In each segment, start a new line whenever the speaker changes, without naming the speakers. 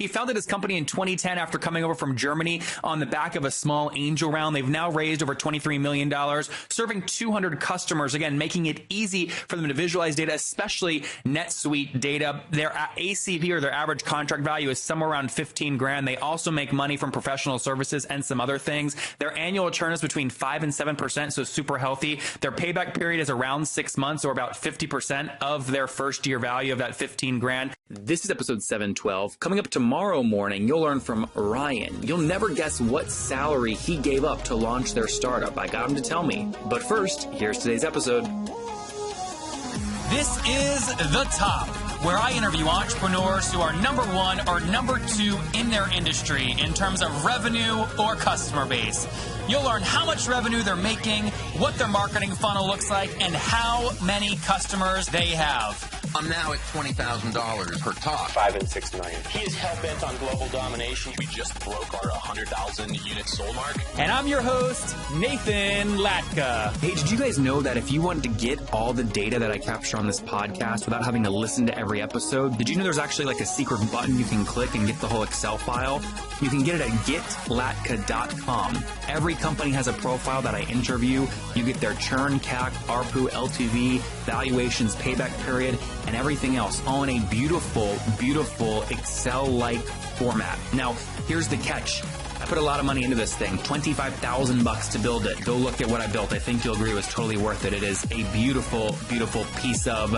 He founded his company in 2010 after coming over from Germany on the back of a small angel round. They've now raised over $23 million, serving 200 customers, again, making it easy for them to visualize data, especially NetSuite data. Their ACV, or their average contract value, is somewhere around 15 grand. They also make money from professional services and some other things. Their annual churn is between 5 and 7%, so super healthy. Their payback period is around 6 months, or about 50% of their first year value of that 15 grand. This is episode 712. Coming up tomorrow morning, you'll learn from Ryan. You'll never guess what salary he gave up to launch their startup. I got him to tell me. But first, here's today's episode. This is The Top, where I interview entrepreneurs who are number one or number two in their industry in terms of revenue or customer base. You'll learn how much revenue they're making, what their marketing funnel looks like, and how many customers they have.
I'm now at $20,000 per talk.
5 and 6 million.
He is hell-bent on global domination. We just broke our 100,000 unit sold mark.
And I'm your host, Nathan Latka. Hey, did you guys know that if you wanted to get all the data that I capture on this podcast without having to listen to every episode, did you know there's actually like a secret button you can click and get the whole Excel file? You can get it at getlatka.com. Every company has a profile that I interview. You get their churn, CAC, ARPU, LTV, valuations, payback period, and everything else, all in a beautiful, beautiful Excel-like format. Now, here's the catch. I put a lot of money into this thing, $25,000 to build it. Go look at what I built. I think you'll agree it was totally worth it. It is a beautiful, beautiful piece of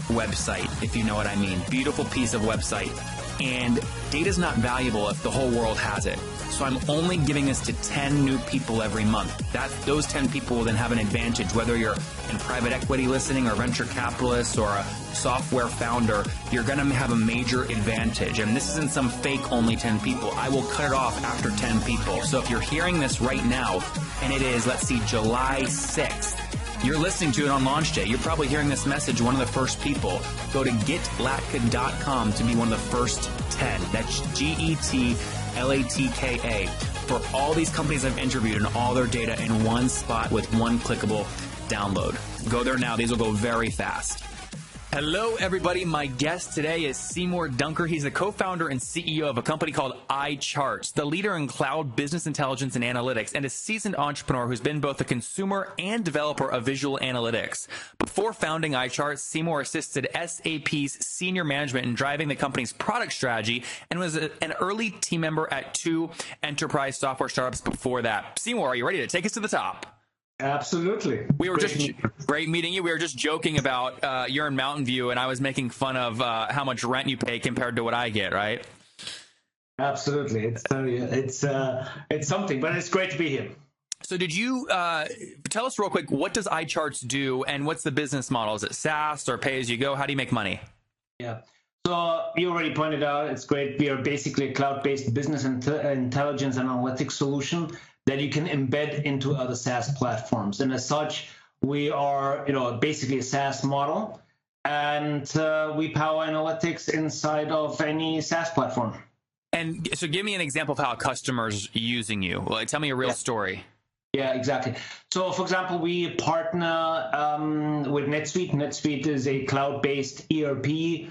website, if you know what I mean. Beautiful piece of website. And data's not valuable if the whole world has it. So I'm only giving this to 10 new people every month. Those 10 people will then have an advantage, whether you're in private equity listening or venture capitalists or a software founder, you're going to have a major advantage. And this isn't some fake only 10 people. I will cut it off after 10 people. So if you're hearing this right now, and it is, let's see, July 6th, you're listening to it on launch day. You're probably hearing this message, one of the first people. Go to getlatka.com to be one of the first 10. That's GETLATKA. For all these companies I've interviewed and all their data in one spot with one clickable download. Go there now. These will go very fast. Hello, everybody. My guest today is Seymour Dunker. He's the co-founder and CEO of a company called iCharts, the leader in cloud business intelligence and analytics, and a seasoned entrepreneur who's been both a consumer and developer of visual analytics. Before founding iCharts, Seymour assisted SAP's senior management in driving the company's product strategy and was an early team member at 2 enterprise software startups before that. Seymour, are you ready to take us to the top?
Absolutely.
Great meeting you. We were just joking about you're in Mountain View, and I was making fun of how much rent you pay compared to what I get, right?
Absolutely. It's something, but it's great to be here.
So did you tell us real quick, what does iCharts do, and what's the business model? Is it SaaS or pay as you go? How do you make money?
Yeah. So you already pointed out, it's great. We are basically a cloud-based business intelligence and analytics solution that you can embed into other SaaS platforms. And as such, we are, basically a SaaS model, and we power analytics inside of any SaaS platform.
And so give me an example of how a customer's using you. Like, tell me a real story.
Yeah, exactly. So, for example, we partner with NetSuite. NetSuite is a cloud-based ERP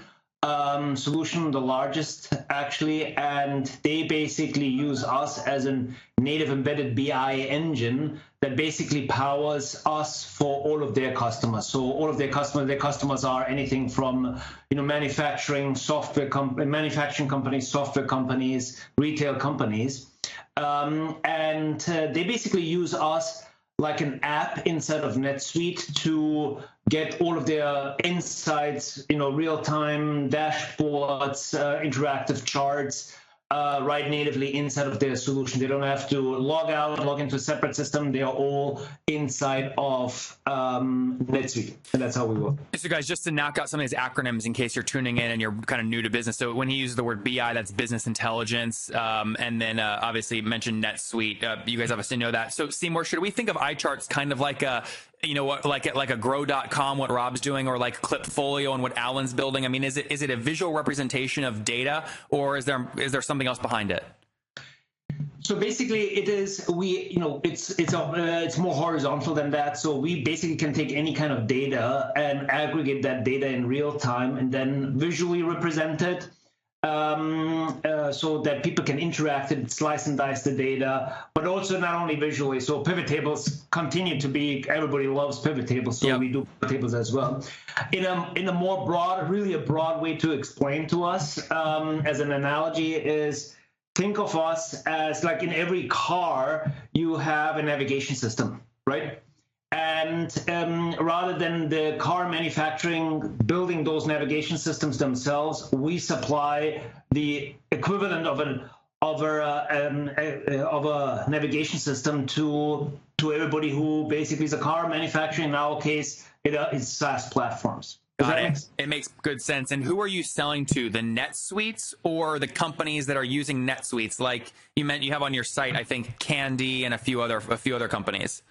solution, the largest actually, and they basically use us as a native embedded BI engine that basically powers us for all of their customers. So all of their customers are anything from manufacturing companies, software companies, retail companies, and they basically use us like an app inside of NetSuite to get all of their insights, real-time dashboards, interactive charts, right natively inside of their solution. They don't have to log into a separate system. They are all inside of NetSuite, and that's how we work.
So guys, just to knock out some of these acronyms in case you're tuning in and you're kind of new to business. So when he uses the word BI, that's business intelligence, and then obviously mentioned NetSuite. You guys obviously know that. So Seymour, should we think of iCharts kind of like a like a grow.com, what Rob's doing, or like Clipfolio and what Alan's building? I mean, is it a visual representation of data, or is there something else behind it?
So basically, it's more horizontal than that. So we basically can take any kind of data and aggregate that data in real time and then visually represent it. so that people can interact and slice and dice the data, but also not only visually. So pivot tables continue to be, everybody loves pivot tables, so we do pivot tables as well. In a more broad, really a broad way to explain to us as an analogy is, think of us as like in every car, you have a navigation system, right? And rather than the car manufacturing building those navigation systems themselves, we supply the equivalent of a navigation system to everybody who basically is a car manufacturer. In our case, it's SaaS platforms.
Got it. It makes good sense. And who are you selling to? The NetSuites or the companies that are using NetSuites? Like you have on your site, I think Candy and a few other companies.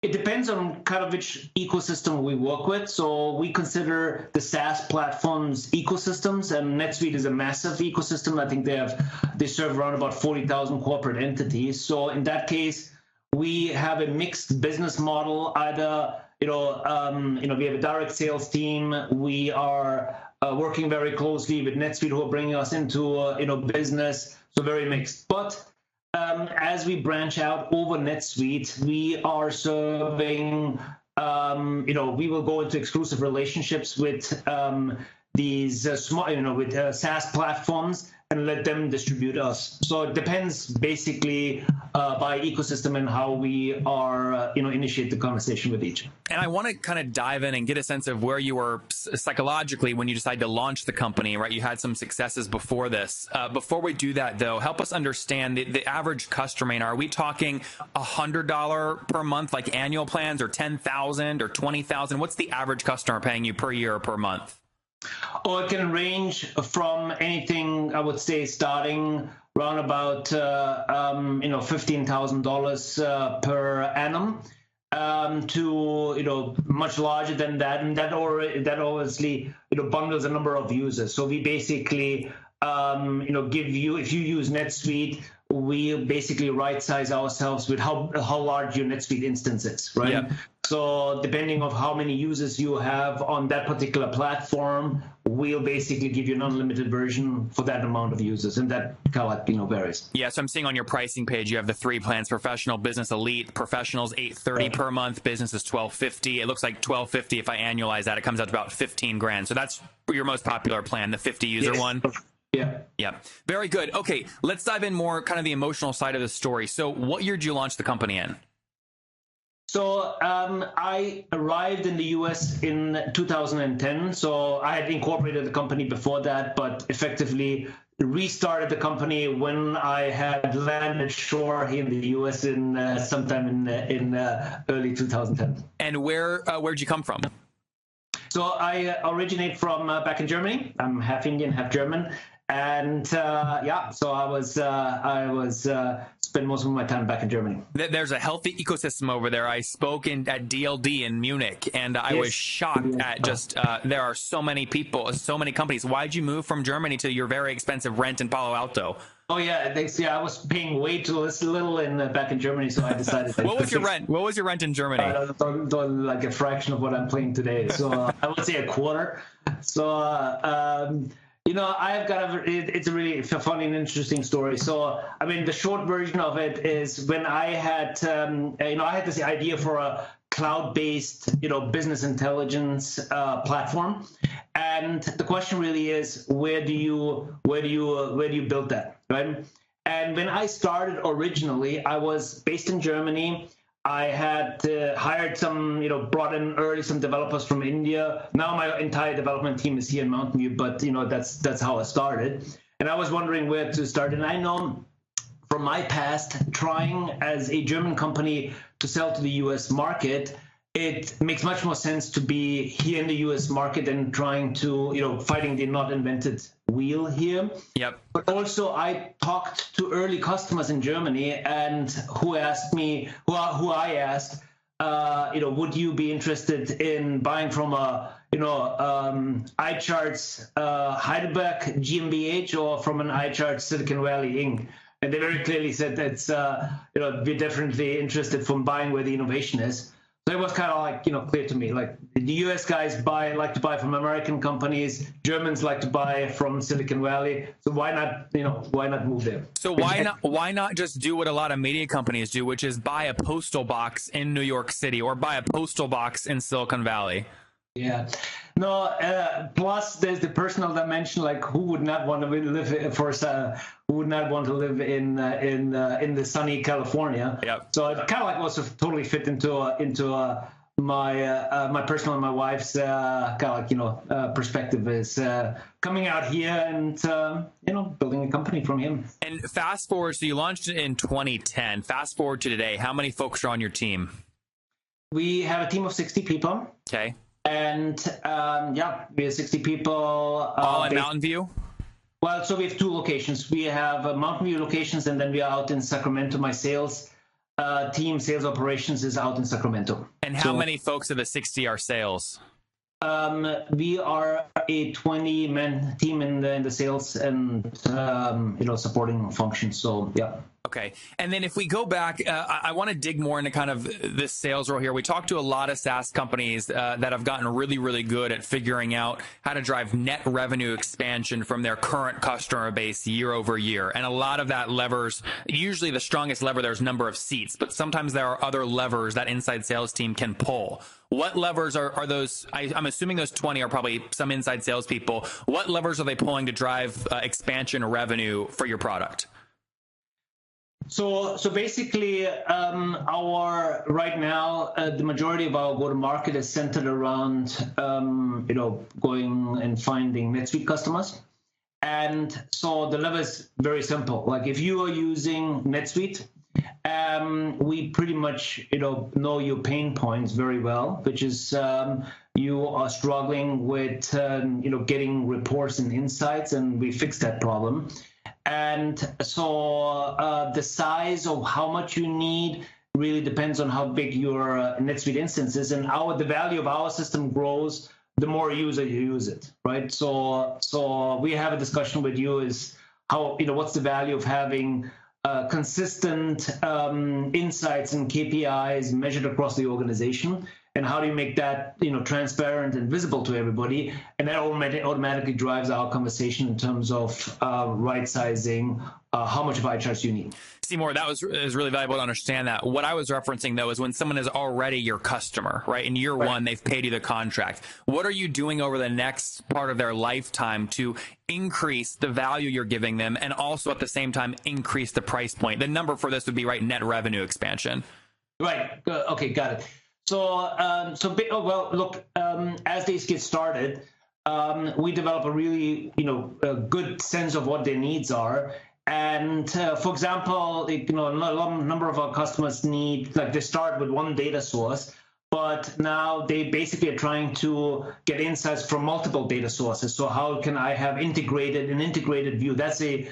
It depends on kind of which ecosystem we work with. So we consider the SaaS platforms ecosystems, and NetSuite is a massive ecosystem. I think they serve around about 40,000 corporate entities. So in that case, we have a mixed business model. Either we have a direct sales team. We are working very closely with NetSuite, who are bringing us into business. So very mixed, but as we branch out over NetSuite, we are serving, we will go into exclusive relationships with these with SaaS platforms and let them distribute us. So it depends basically by ecosystem and how we are, initiate the conversation with each.
And I want to kind of dive in and get a sense of where you were psychologically when you decided to launch the company, right? You had some successes before this. Before we do that, though, help us understand the average customer. Are we talking $100 per month, like annual plans, or $10,000 or $20,000? What's the average customer paying you per year or per month?
Oh, it can range from anything, I would say, starting around about $15,000 per annum to much larger than that, and that obviously bundles a number of users. So we basically give you, if you use NetSuite, we basically right size ourselves with how large your NetSuite instance is, right? Yep. So depending on how many users you have on that particular platform, we'll basically give you an unlimited version for that amount of users, and that kind of varies. Yeah,
so I'm seeing on your pricing page you have the 3 plans: Professional, Business, Elite. Professional's $830 per month. Business is $1250. It looks like $1250. If I annualize that, it comes out to about $15,000. So that's your most popular plan, the 50 user one.
Yeah.
Yeah. Very good. Okay, let's dive in more kind of the emotional side of the story. So what year did you launch the company in?
So I arrived in the US in 2010. So I had incorporated the company before that, but effectively restarted the company when I had landed shore here in the US in sometime in early 2010.
And where'd you come from?
So I originate from back in Germany. I'm half Indian, half German. And so I was spent most of my time back in Germany.
There's a healthy ecosystem over there. I spoke at DLD in Munich, and I was shocked at just there are so many people, so many companies. Why'd you move from Germany to your very expensive rent in Palo Alto?
Oh yeah, I was paying way too little back in Germany, so I decided.
What was your rent? What was your rent in Germany?
Like a fraction of what I'm paying today. So I would say a quarter. So. I've got it's a really funny and interesting story. So, I mean, the short version of it is when I had, I had this idea for a cloud-based, business intelligence platform, and the question really is, where do you build that, right? And when I started originally, I was based in Germany. I had hired brought in early some developers from India. Now my entire development team is here in Mountain View, but that's how I started. And I was wondering where to start. And I know from my past, trying as a German company to sell to the US market, it makes much more sense to be here in the US market than trying to, fighting the not invented wheel here.
Yep.
But also I talked to early customers in Germany and who asked me, who I asked, would you be interested in buying from iCharts Heidelberg GmbH or from an iCharts Silicon Valley Inc.? And they very clearly said that's, we're definitely interested from buying where the innovation is. So it was kind of like, clear to me, like the US guys like to buy from American companies, Germans like to buy from Silicon Valley. So why not move there?
So why not just do what a lot of media companies do, which is buy a postal box in New York City or buy a postal box in Silicon Valley?
Yeah. No, plus there's the personal dimension, like who would not want to live in the sunny California?
Yep.
So it kind of like also totally fit into my personal and my wife's perspective is coming out here and building a company from him.
And fast forward, so you launched it in 2010. Fast forward to today, how many folks are on your team?
We have a team of 60 people.
Okay.
And we have 60 people.
All in Mountain View?
Well, so we have 2 locations. We have Mountain View locations, and then we are out in Sacramento. My sales sales operations is out in Sacramento.
And how many folks of the 60 are sales?
We are a 20-man team in the sales and supporting functions. So yeah.
Okay. And then if we go back, I want to dig more into kind of this sales role here. We talked to a lot of SaaS companies that have gotten really, really good at figuring out how to drive net revenue expansion from their current customer base year over year. And a lot of that levers, usually the strongest lever there is number of seats, but sometimes there are other levers that inside sales team can pull. What levers are those? I'm assuming those 20 are probably some inside salespeople. What levers are they pulling to drive expansion revenue for your product?
So basically, right now, the majority of our go-to-market is centered around, going and finding NetSuite customers. And so the lever is very simple. Like if you are using NetSuite, we pretty much, know your pain points very well, which is you are struggling with, getting reports and insights, and we fix that problem. And so the size of how much you need really depends on how big your NetSuite instance is, and the value of our system grows the more user you use it, right? So we have a discussion with you is how, what's the value of having consistent insights and KPIs measured across the organization, and how do you make that transparent and visible to everybody? And that automatically drives our conversation in terms of right sizing how much of iCharts you need.
Seymour, that was really valuable to understand that. What I was referencing, though, is when someone is already your customer, right? In year one, they've paid you the contract. What are you doing over the next part of their lifetime to increase the value you're giving them, and also at the same time increase the price point? The number for this would be, right, net revenue expansion. Right.
Okay, got it. So, as these get started, we develop a really, a good sense of what their needs are. And for example, a number of our customers need, they start with one data source, but now they basically are trying to get insights from multiple data sources. So how can I have an integrated view? That's a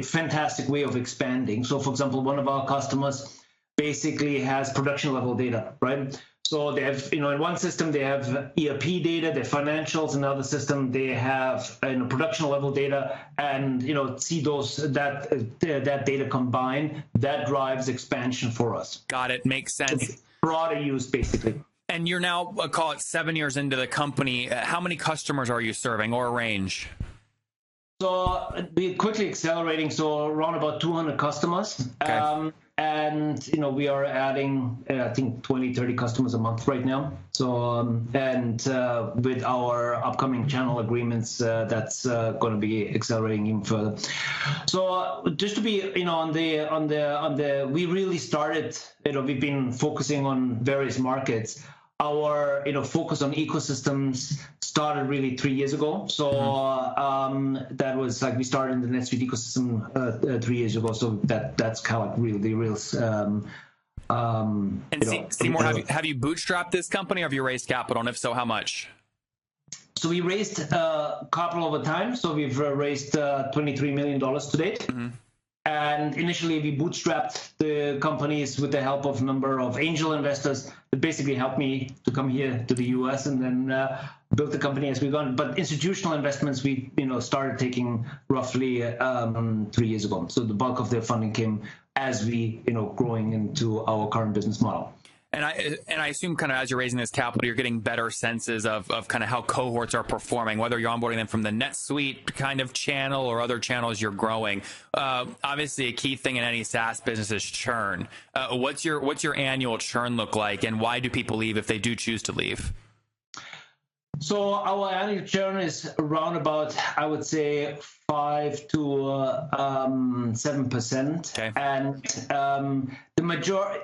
fantastic way of expanding. So for example, one of our customers basically has production level data, right? So they have, in one system they have ERP data, their financials. In another system they have production level data, and see that data combined. That drives expansion for us.
Got it. Makes sense.
It's broader use, basically.
And you're now, call it 7 years into the company. How many customers are you serving, or a range?
So we're quickly accelerating. So around about 200 customers. Okay. And we are adding, I think, 20, 30 customers a month right now. So with our upcoming channel agreements, that's going to be accelerating even further. So just to be, we really started, we've been focusing on various markets. Our focus on ecosystems started really 3 years ago. So that was we started in the NetSuite ecosystem 3 years ago. So that's kind of really real.
Seymour, have you bootstrapped this company, or have you raised capital? And if so, how much?
So we raised capital over time. So we've raised $23 million to date. Mm-hmm. And initially, we bootstrapped the companies with the help of a number of angel investors that basically helped me to come here to the US and then build the company as we've gone. But institutional investments, we started taking roughly 3 years ago. So the bulk of their funding came as we growing into our current business model.
And I assume kind of as you're raising this capital, you're getting better senses of kind of how cohorts are performing, whether you're onboarding them from the NetSuite kind of channel or other channels you're growing. Obviously, a key thing in any SaaS business is churn. What's your annual churn look like, and why do people leave if they do choose to leave?
So our annual churn is around about, I would say, 5 to 7%.
Okay.
And the majority,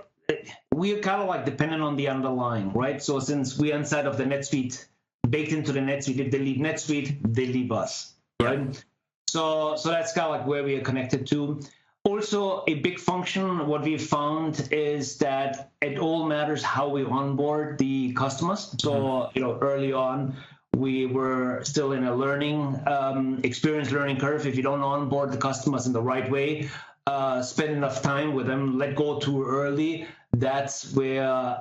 we are kind of like dependent on the underlying, right? So since we're inside of the NetSuite, baked into the NetSuite, if they leave NetSuite, they leave us, right? Yeah. So that's kind of like where we are connected to. Also, a big function, what we've found is that it all matters how we onboard the customers. So, early on, we were still in a learning curve. If you don't onboard the customers in the right way, spend enough time with them, let go too early, that's where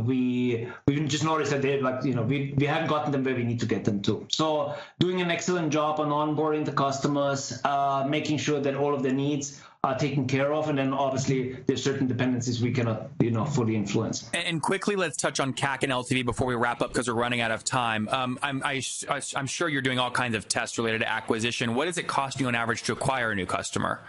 we just noticed that they we haven't gotten them where we need to get them to. So doing an excellent job on onboarding the customers, making sure that all of their needs are taken care of, and then obviously there's certain dependencies we cannot fully influence.
And quickly, let's touch on CAC and LTV before we wrap up because we're running out of time. I'm sure you're doing all kinds of tests related to acquisition. What does it cost you on average to acquire a new customer?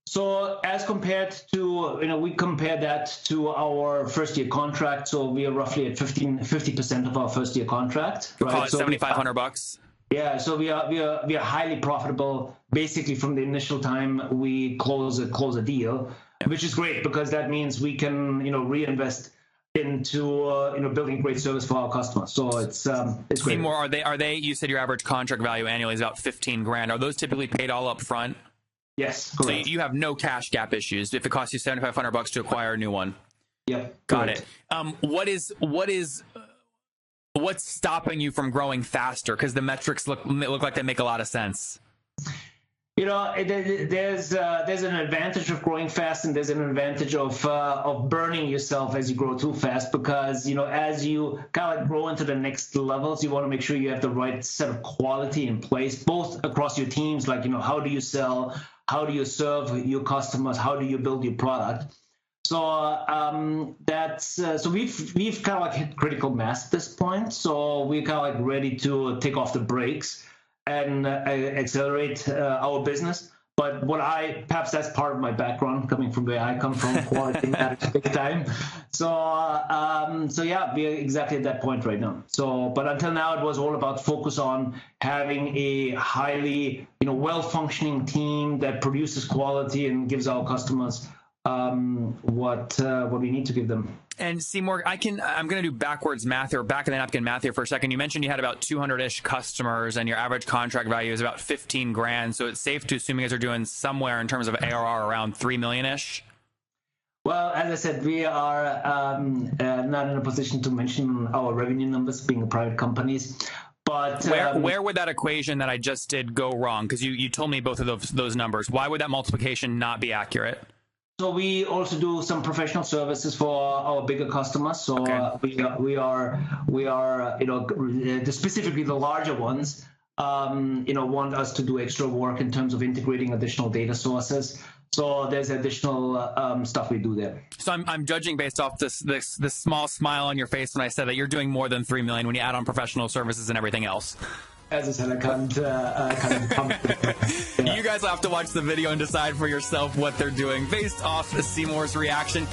So as compared to, we compare that to our first year contract. So we are roughly at 50% of our first year contract.
Right? Call it $7,500.
Yeah. So we are highly profitable basically from the initial time we close a deal, which is great because that means we can, reinvest into building great service for our customers. So it's great.
Seymour, are they? You said your average contract value annually is about $15,000. Are those typically paid all up front?
Yes, correct.
So you have no cash gap issues if it costs you $7,500 to acquire a new one.
Yep.
Got it. What's stopping you from growing faster? Because the metrics look like they make a lot of sense.
There's an advantage of growing fast, and there's an advantage of burning yourself as you grow too fast. Because as you kind of grow into the next levels, you want to make sure you have the right set of quality in place, both across your teams. Like how do you sell? How do you serve your customers? How do you build your product? So so we've kind of like hit critical mass at this point. So we're kind of like ready to take off the brakes and accelerate our business. But perhaps that's part of my background, coming from where I come from, quality matters big time. So yeah, we're exactly at that point right now. So, but until now, it was all about focus on having a highly, well-functioning team that produces quality and gives our customers what we need to give them.
And Seymour, I'm going to do backwards math or back of the napkin math here for a second. You mentioned you had about 200-ish customers and your average contract value is about $15,000. So it's safe to assume you guys are doing somewhere in terms of ARR around $3 million-ish?
Well, as I said, we are not in a position to mention our revenue numbers being private companies. But
where would that equation that I just did go wrong? Because you told me both of those numbers. Why would that multiplication not be accurate?
So we also do some professional services for our bigger customers. So okay. we are specifically the larger ones want us to do extra work in terms of integrating additional data sources. So there's additional stuff we do there. So
I'm judging based off this small smile on your face when I said that you're doing more than $3 million when you add on professional services and everything else.
As I said, I can't.
You guys will have to watch the video and decide for yourself what they're doing based off Seymour's reaction.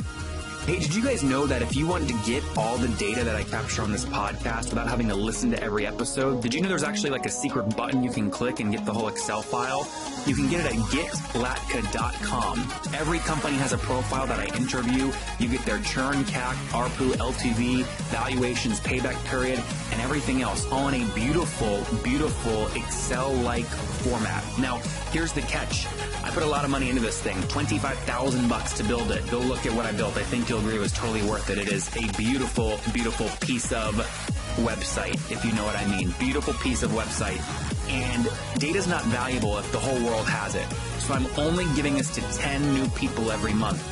Hey, did you guys know that if you want to get all the data that I capture on this podcast without having to listen to every episode, did you know there's actually like a secret button you can click and get the whole Excel file? You can get it at getlatka.com. Every company has a profile that I interview. You get their churn, CAC, ARPU, LTV, valuations, payback period, and everything else all in a beautiful, beautiful Excel-like format. Now, here's the catch. I put a lot of money into this thing, $25,000 to build it. Go look at what I built. I think you'll agree it was totally worth it. It is a beautiful, beautiful piece of website, if you know what I mean. Beautiful piece of website. And data's not valuable if the whole world has it. So I'm only giving this to 10 new people every month.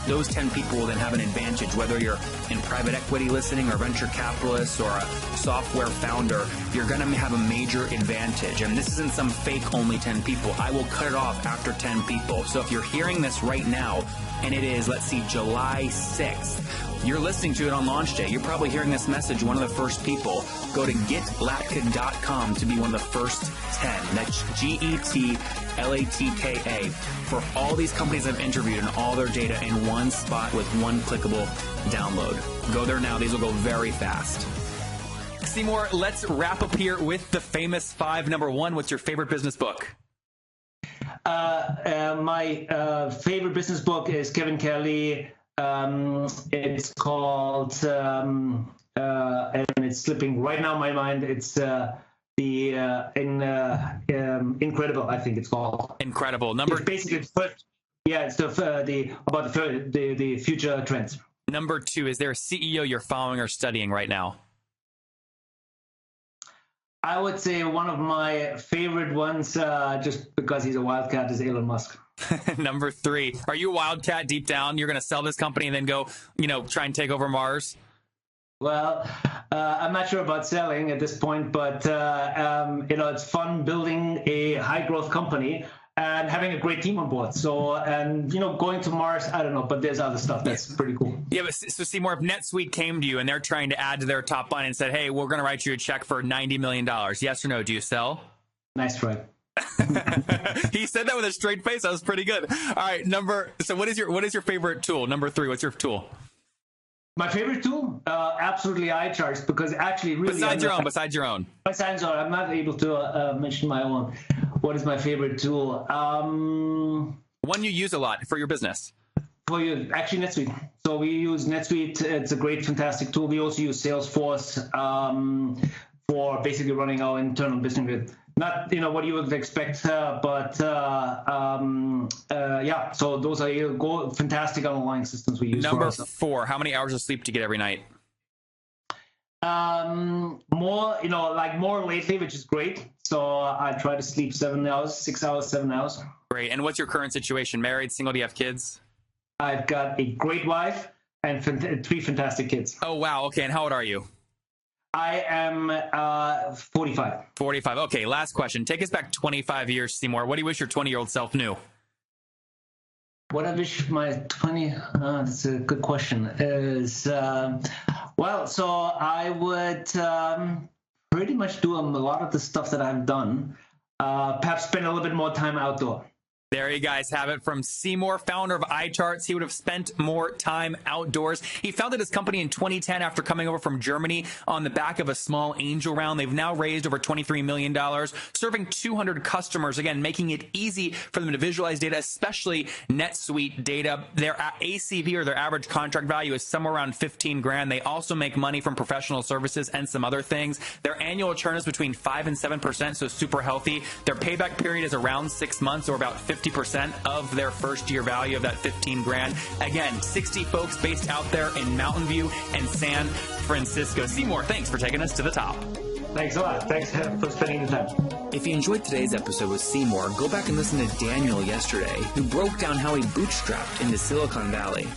Those 10 people will then have an advantage, whether you're in private equity listening or venture capitalists or a software founder, you're going to have a major advantage. And this isn't some fake only 10 people. I will cut it off after 10 people. So if you're hearing this right now, and it is, let's see, July 6th, you're listening to it on launch day. You're probably hearing this message, one of the first people. Go to getlatka.com to be one of the first 10. That's GETLATKA. For all these companies I've interviewed and all their data in one spot with one clickable download. Go there now. These will go very fast. Seymour, let's wrap up here with the famous 5. Number 1, what's your favorite business book?
My favorite business book is Kevin Kelly. It's called, and it's slipping right now in my mind. It's Incredible, I think it's called.
Incredible.
It's basically it's about the future trends.
Number 2, is there a CEO you're following or studying right now?
I would say one of my favorite ones, just because he's a wildcat, is Elon Musk.
Number 3, are you a wildcat deep down? You're going to sell this company and then go, try and take over Mars?
Well, I'm not sure about selling at this point, but it's fun building a high growth company and having a great team on board. So, and going to Mars, I don't know, but there's other stuff that's pretty cool.
Yeah, but so Seymour, if NetSuite came to you and they're trying to add to their top line and said, hey, we're going to write you a check for $90 million. Yes or no? Do you sell?
Nice try.
He said that with a straight face. That was pretty good. All right, so what is your favorite tool? Number 3, what's your tool?
My favorite tool? Absolutely iCharts, because actually really... Besides
your own.
I'm not able to mention my own. What is my favorite tool?
One you use a lot for your business.
Actually, NetSuite. So we use NetSuite. It's a great, fantastic tool. We also use Salesforce for basically running our internal business with. Not what you would expect, but so those are fantastic underlying systems we use.
Number 4, how many hours of sleep do you get every night?
More lately, which is great. So I try to sleep 7 hours, 6 hours, 7 hours.
Great. And what's your current situation? Married, single? Do you have kids?
I've got a great wife and 3 fantastic kids.
Oh, wow. Okay. And how old are you?
I am 45.
45. Okay, last question. Take us back 25 years, Seymour. What do you wish your 20-year-old self knew?
What I wish my that's a good question, is, so I would pretty much do a lot of the stuff that I've done, perhaps spend a little bit more time outdoor.
There you guys have it from Seymour, founder of iCharts. He would have spent more time outdoors. He founded his company in 2010 after coming over from Germany on the back of a small angel round. They've now raised over $23 million, serving 200 customers, again, making it easy for them to visualize data, especially NetSuite data. Their ACV, or their average contract value, is somewhere around 15 grand. They also make money from professional services and some other things. Their annual churn is between 5 and 7%, so super healthy. Their payback period is around 6 months, or about 50% of their first year value of that 15 grand. Again, 60 folks based out there in Mountain View and San Francisco. Seymour, thanks for taking us to the top.
Thanks a lot. Thanks for spending the time.
If you enjoyed today's episode with Seymour, go back and listen to Daniel yesterday, who broke down how he bootstrapped into Silicon Valley.